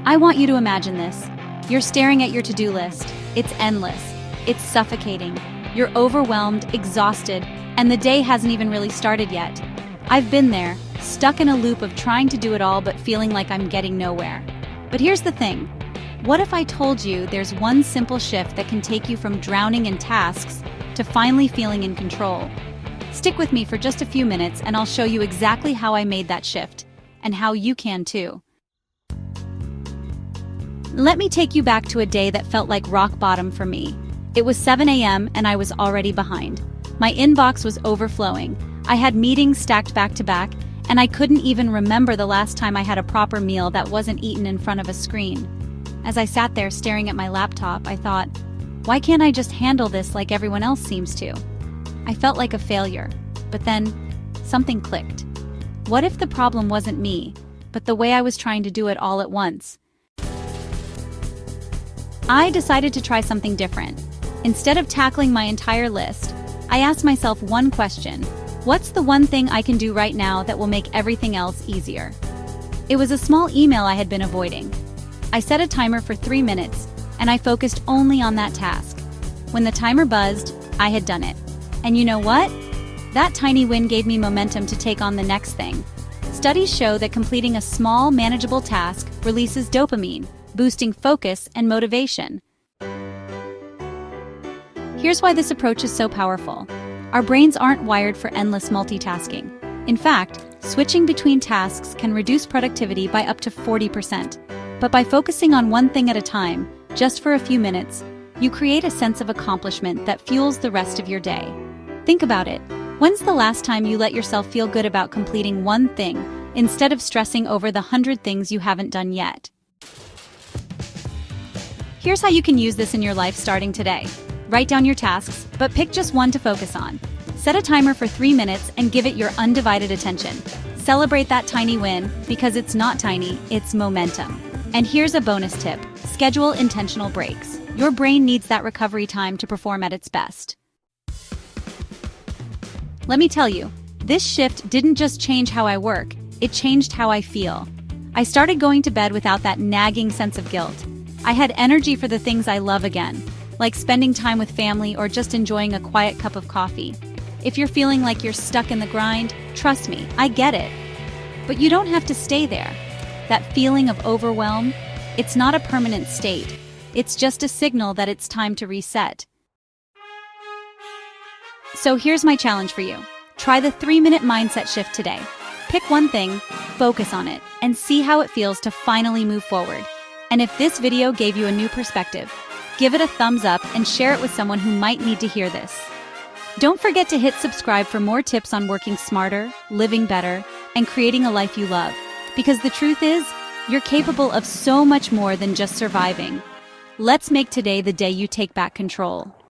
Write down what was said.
I want you to imagine this. You're staring at your to-do list. It's endless. It's suffocating. You're overwhelmed, exhausted, and the day hasn't even really started yet. I've been there, stuck in a loop of trying to do it all but feeling like I'm getting nowhere. But here's the thing. What if I told you there's one simple shift that can take you from drowning in tasks to finally feeling in control? Stick with me for just a few minutes and I'll show you exactly how I made that shift, and how you can too. Let me take you back to a day that felt like rock bottom for me. It was 7 a.m. and I was already behind. My inbox was overflowing. I had meetings stacked back to back, and I couldn't even remember the last time I had a proper meal that wasn't eaten in front of a screen. As I sat there staring at my laptop, I thought, why can't I just handle this like everyone else seems to? I felt like a failure, but then something clicked. What if the problem wasn't me, but the way I was trying to do it all at once? I decided to try something different. Instead of tackling my entire list, I asked myself one question: what's the one thing I can do right now that will make everything else easier? It was a small email I had been avoiding. I set a timer for 3 minutes, and I focused only on that task. When the timer buzzed, I had done it. And you know what? That tiny win gave me momentum to take on the next thing. Studies show that completing a small, manageable task releases dopamine, boosting focus and motivation. Here's why this approach is so powerful. Our brains aren't wired for endless multitasking. In fact, switching between tasks can reduce productivity by up to 40%. But by focusing on one thing at a time, just for a few minutes, you create a sense of accomplishment that fuels the rest of your day. Think about it. When's the last time you let yourself feel good about completing one thing, instead of stressing over the 100 things you haven't done yet? Here's how you can use this in your life starting today. Write down your tasks, but pick just one to focus on. Set a timer for 3 minutes and give it your undivided attention. Celebrate that tiny win, because it's not tiny, it's momentum. And here's a bonus tip: schedule intentional breaks. Your brain needs that recovery time to perform at its best. Let me tell you, this shift didn't just change how I work, it changed how I feel. I started going to bed without that nagging sense of guilt. I had energy for the things I love again, like spending time with family or just enjoying a quiet cup of coffee. If you're feeling like you're stuck in the grind, trust me, I get it. But you don't have to stay there. That feeling of overwhelm, it's not a permanent state. It's just a signal that it's time to reset. So here's my challenge for you. Try the 3-minute mindset shift today. Pick one thing, focus on it, and see how it feels to finally move forward. And if this video gave you a new perspective, give it a thumbs up and share it with someone who might need to hear this. Don't forget to hit subscribe for more tips on working smarter, living better, and creating a life you love. Because the truth is, you're capable of so much more than just surviving. Let's make today the day you take back control.